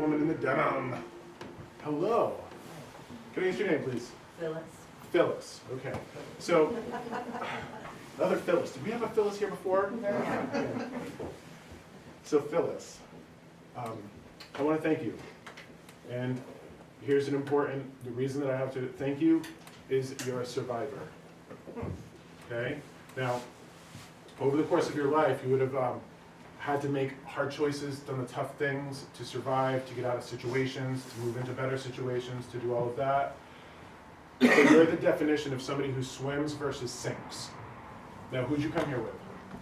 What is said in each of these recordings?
woman in the denim. Hello. Can I ask your name, please? Phyllis. Phyllis. Okay. So, another Phyllis. Did we have a Phyllis here before? Yeah. So, Phyllis, I want to thank you. And here's the reason that I have to thank you is you're a survivor. Okay? Now, over the course of your life, you would have had to make hard choices, done the tough things to survive, to get out of situations, to move into better situations, to do all of that. So you're the definition of somebody who swims versus sinks. Now, who'd you come here with?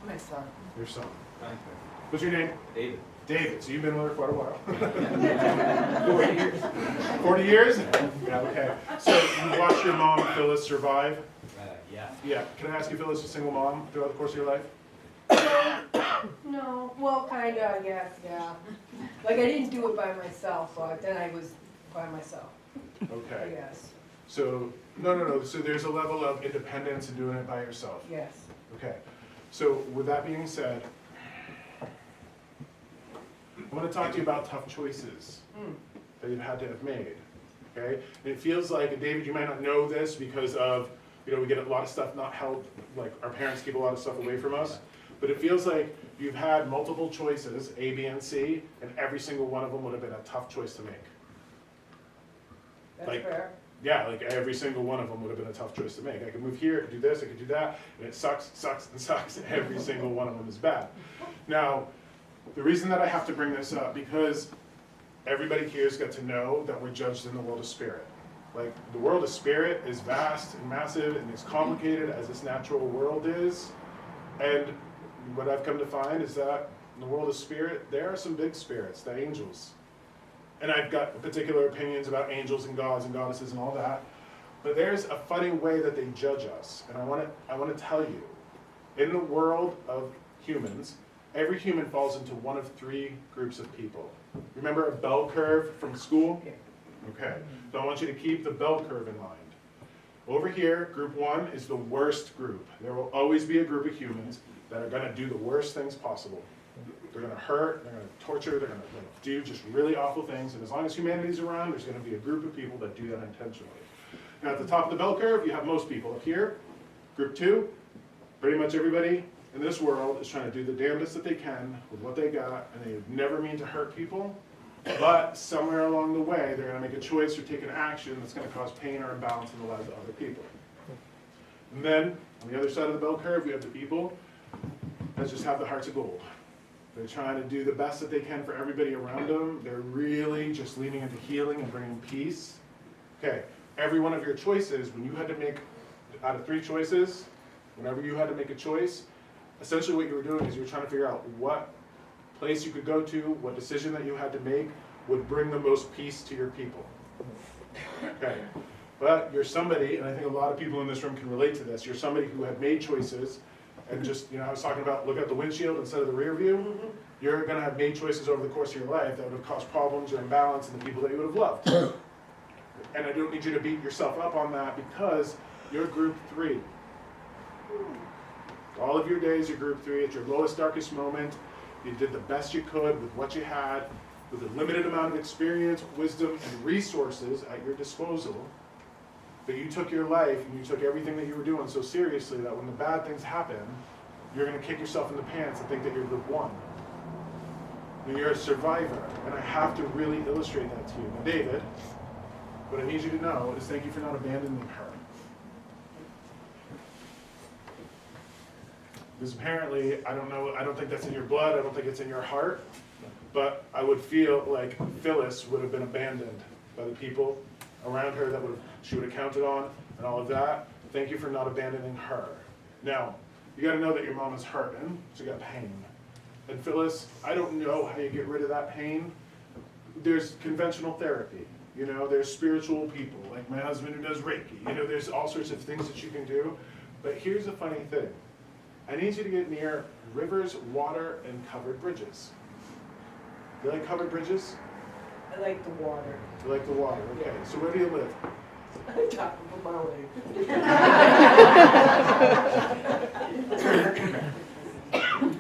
My son. Your son. What's your name? David. David. So you've been with her quite a while. 40 years. 40 years? Yeah, okay. So you watched your mom, Phyllis, survive? Yeah. Yeah. Can I ask you, Phyllis, a single mom throughout the course of your life? No, well, kinda, I guess, yeah. Like, I didn't do it by myself, but then I was by myself, I Okay. guess, So, no. So there's a level of independence in doing it by yourself. yes. Okay. So with that being said, I want to talk to you about tough choices that you've had to have made. Okay? And it feels like, and David, you might not know this because of, we get a lot of stuff not held, like our parents keep a lot of stuff away from us. But it feels like you've had multiple choices, A, B, and C, and every single one of them would have been a tough choice to make. That's Like- fair. Yeah, like every single one of them would have been a tough choice to make. I could move here, I could do this, I could do that, and it sucks, and every single one of them is bad. Now, the reason that I have to bring this up, because everybody here's got to know that we're judged in the world of spirit. Like, the world of spirit is vast and massive and as complicated as this natural world is. And what I've come to find is that in the world of spirit, there are some big spirits, the angels. And I've got particular opinions about angels and gods and goddesses and all that. But there's a funny way that they judge us. And I want to tell you, in the world of humans, every human falls into one of three groups of people. Remember a bell curve from school? Okay. So I want you to keep the bell curve in mind. Over here, group one is the worst group. There will always be a group of humans that are going to do the worst things possible. They're going to hurt, they're going to torture, they're going to do just really awful things. And as long as humanity's around, there's going to be a group of people that do that intentionally. Now at the top of the bell curve, you have most people. Up here, group two, pretty much everybody in this world is trying to do the damnedest that they can with what they got, and they never mean to hurt people. But somewhere along the way, they're going to make a choice or take an action that's going to cause pain or imbalance in the lives of other people. And then, on the other side of the bell curve, we have the people that just have the hearts of gold. They're trying to do the best that they can for everybody around them. They're really just leaning into healing and bringing peace. Okay, every one of your choices, when you had to make, out of three choices, whenever you had to make a choice, essentially what you were doing is you were trying to figure out what place you could go to, what decision that you had to make would bring the most peace to your people. Okay, but you're somebody, and I think a lot of people in this room can relate to this, you're somebody who had made choices, and just, I was talking about look at the windshield instead of the rear view. You're going to have made choices over the course of your life that would have caused problems or imbalance in the people that you would have loved. And I don't need you to beat yourself up on that because you're group three. All of your days, you're group three. At your lowest, darkest moment, you did the best you could with what you had, with a limited amount of experience, wisdom, and resources at your disposal. But you took your life and you took everything that you were doing so seriously that when the bad things happen, you're going to kick yourself in the pants and think that you're group one. And you're a survivor. And I have to really illustrate that to you. Now, David, what I need you to know is thank you for not abandoning her. Because apparently, I don't think that's in your blood, I don't think it's in your heart, but I would feel like Phyllis would have been abandoned by the people around her that she would have counted on and all of that. Thank you for not abandoning her. Now, you got to know that your mom is hurting, she got pain. And Phyllis, I don't know how you get rid of that pain. There's conventional therapy, there's spiritual people, like my husband who does Reiki, there's all sorts of things that you can do. But here's the funny thing. I need you to get near rivers, water, and covered bridges. You like covered bridges? I like the water. You like the water, okay. So where do you live? Top of a mountain.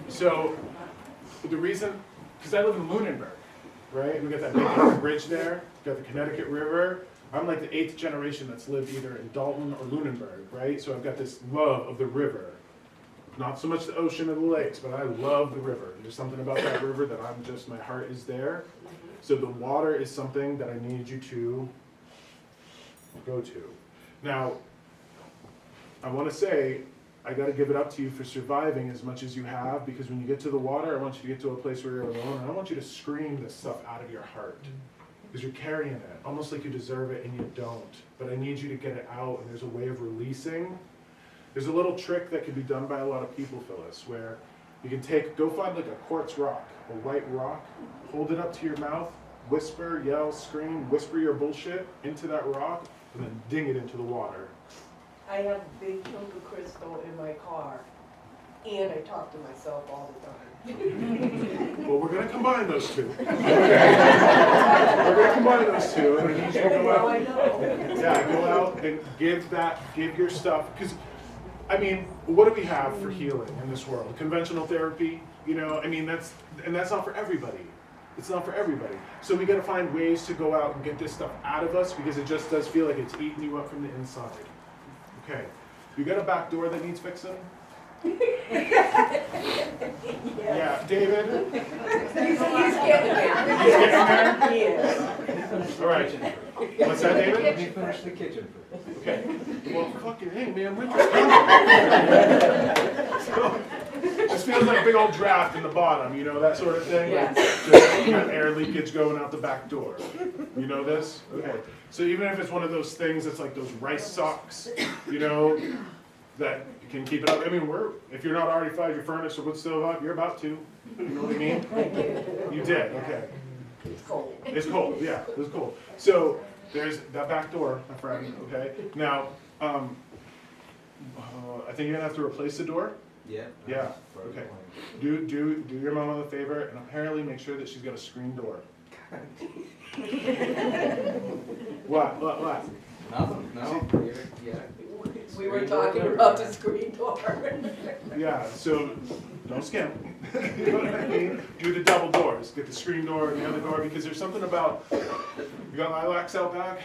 So the reason, because I live in Lunenburg, right? We got that big bridge there, we got the Connecticut River. I'm like the 8th generation that's lived either in Dalton or Lunenburg, right? So I've got this love of the river. Not so much the ocean or the lakes, but I love the river. There's something about that river that I'm just, my heart is there. So the water is something that I need you to go to. Now, I want to say, I got to give it up to you for surviving as much as you have, because when you get to the water, I want you to get to a place where you're alone, and I want you to scream this stuff out of your heart. Because you're carrying it, almost like you deserve it and you don't. But I need you to get it out, and there's a way of releasing. There's a little trick that can be done by a lot of people, Phyllis, where you can go find like a quartz rock, a white rock, hold it up to your mouth, whisper, yell, scream, whisper your bullshit into that rock, and then ding it into the water. I have a big chunk of crystal in my car, and I talk to myself all the time. Well, we're going to combine those two. Okay. We're going to combine those two, and I need you to go out. I know. Yeah, go out and give your stuff. Because, I mean, what do we have for healing in this world? Conventional therapy, you know, I mean, that's not for everybody. It's not for everybody. So we got to find ways to go out and get this stuff out of us, because it just does feel like it's eating you up from the inside. Okay, you got a back door that needs fixing? Yeah, David? He's getting there. He's getting there? He is. All right. What's that, David? Let me finish the kitchen first. Okay. Well, fucking hey, man, winter's coming. So, just feels like a big old draft in the bottom, you know, that sort of thing. Yes. Like, just got air leakage going out the back door. You know this? Okay. So even if it's one of those things that's like those rice socks, you know, that can keep it up. I mean, if you're not already fired your furnace or wood stove up, you're about to. You know what I mean? I did. You did, okay. It's cold. It's cold, yeah, it's cold. So there's that back door, my friend, okay? Now, I think you're gonna have to replace the door. Yeah. Yeah, okay. Do your mom a favor and apparently make sure that she's got a screen door. What? Nothing, no. Yeah. We were talking about the screen door. Yeah, so don't skimp. You know what I mean? Do the double doors. Get the screen door and the other door, because there's something about, you got lilacs out back?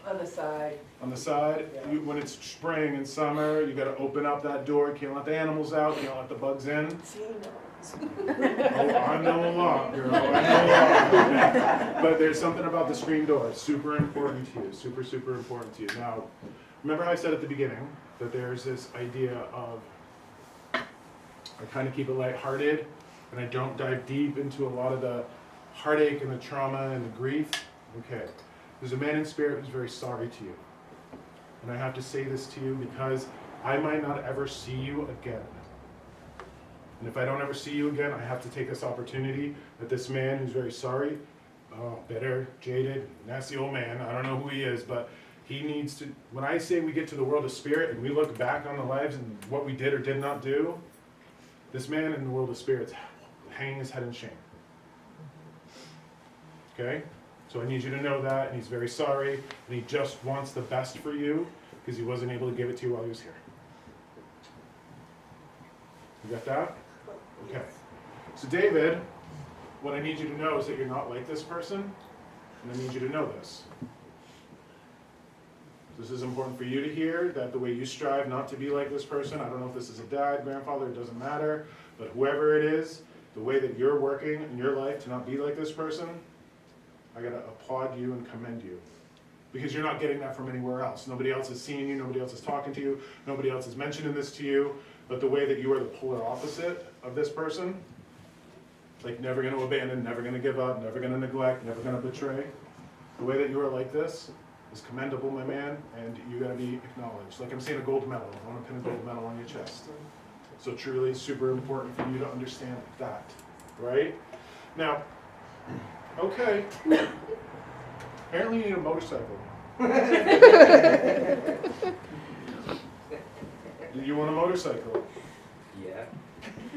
On the side. On the side, Yeah. when it's spring and summer, you gotta open up that door. You can't let the animals out, you can't let the bugs in. See, no. Oh, I know a lot, girl, I know a lot. But there's something about the screen door, it's super important to you, super, super important to you. Now, remember how I said at the beginning that there's this idea of, I kind of keep it lighthearted, and I don't dive deep into a lot of the heartache and the trauma and the grief? Okay, there's a man in spirit who's very sorry to you. And I have to say this to you because I might not ever see you again. And if I don't ever see you again, I have to take this opportunity that this man who's very sorry, bitter, jaded, nasty old man, I don't know who he is, but he needs to, when I say we get to the world of spirit and we look back on the lives and what we did or did not do, this man in the world of spirit's hanging his head in shame. Okay? So I need you to know that, and he's very sorry, and he just wants the best for you because he wasn't able to give it to you while he was here. You got that? Okay. So David, what I need you to know is that you're not like this person, and I need you to know this. This is important for you to hear, that the way you strive not to be like this person, I don't know if this is a dad, grandfather, it doesn't matter, but whoever it is, the way that you're working in your life to not be like this person, I gotta applaud you and commend you. Because you're not getting that from anywhere else. Nobody else is seeing you, nobody else is talking to you, nobody else is mentioning this to you, but the way that you are the polar opposite of this person, like never gonna abandon, never gonna give up, never gonna neglect, never gonna betray, the way that you are like this is commendable, my man, and you gotta be acknowledged. Like I'm saying, a gold medal. I wanna pin a gold medal on your chest. So truly super important for you to understand that, right? Now, okay. Apparently you need a motorcycle. Do you want a motorcycle? Yeah.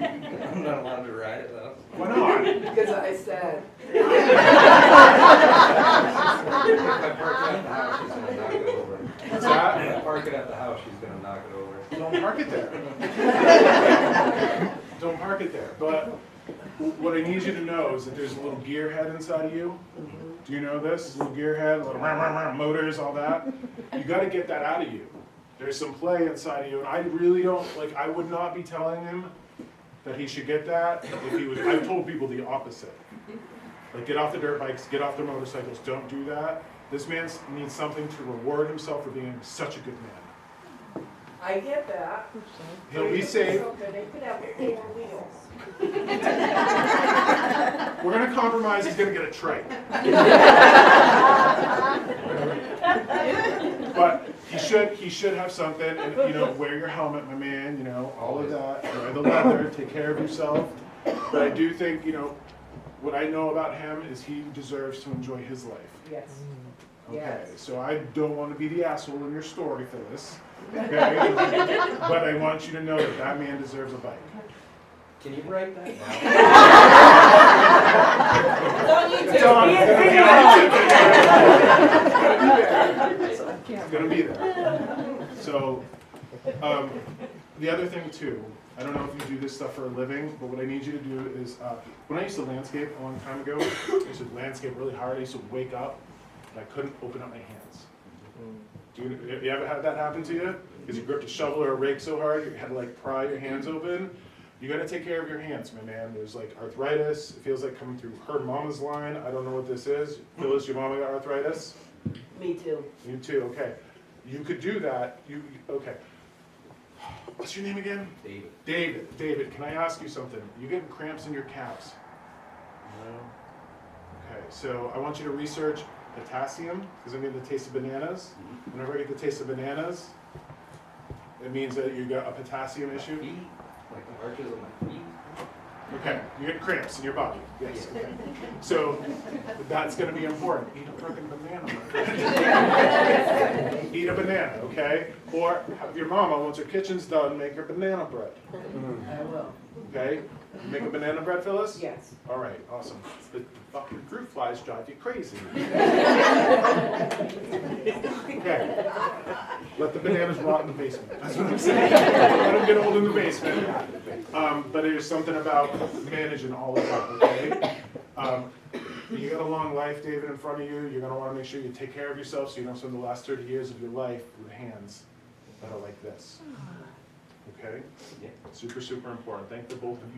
I'm not allowed to ride it though. Why not? Because I said. If I park it at the house, she's gonna knock it over. What's that? If I park it at the house, she's gonna knock it over. Don't park it there. Don't park it there. But what I need you to know is that there's a little gear head inside of you. Do you know this? Little gear head, little motors, all that. You got to get that out of you. There's some play inside of you, and I really don't, like, I would not be telling him that he should get that if he was, I've told people the opposite. Like, get off the dirt bikes, get off the motorcycles, don't do that. This man needs something to reward himself for being such a good man. I get that. He'll be safe. Okay, they could have 4 wheels. We're gonna compromise, he's gonna get a trike. But he should have something, and, you know, wear your helmet, my man, you know, all of that, wear the leather, take care of yourself. But I do think, you know, what I know about him is he deserves to enjoy his life. Yes. Okay, Yes. so I don't want to be the asshole in your story, Phyllis. Okay? But I want you to know that that man deserves a bike. Can you write that now? It's on YouTube. It's gonna be there. So, the other thing too, I don't know if you do this stuff for a living, but what I need you to do is, when I used to landscape a long time ago, I used to landscape really hard. I used to wake up and I couldn't open up my hands. Do you ever had that happen to you? Because you gripped a shovel or a rake so hard, you had to like pry your hands open. You gotta take care of your hands, my man. There's like arthritis. It feels like coming through her mama's line. I don't know what this is. Phyllis, your mama got arthritis? Me too. You too, okay. You could do that. Okay. What's your name again? David. David, can I ask you something? You getting cramps in your calves? No. Okay, so I want you to research potassium, because I'm getting the taste of bananas. Whenever I get the taste of bananas, it means that you got a potassium issue. Feet, like the arches of my feet. Okay, you get cramps in your body. Yes, okay. So that's going to be important. Eat a freaking banana. Eat a banana, okay? Or have your mama, once her kitchen's done, make her banana bread. I will. Okay? You make a banana bread, Phyllis? Yes. All right, awesome. The fucking fruit flies drive you crazy. Okay. Let the bananas rot in the basement. That's what I'm saying. Let them get old in the basement. But there's something about managing all of that, okay? You got a long life, David, in front of you. You're going to want to make sure you take care of yourself so you don't spend the last 30 years of your life with hands that are like this. Okay? Yeah. Super, super important. Thank the both of you.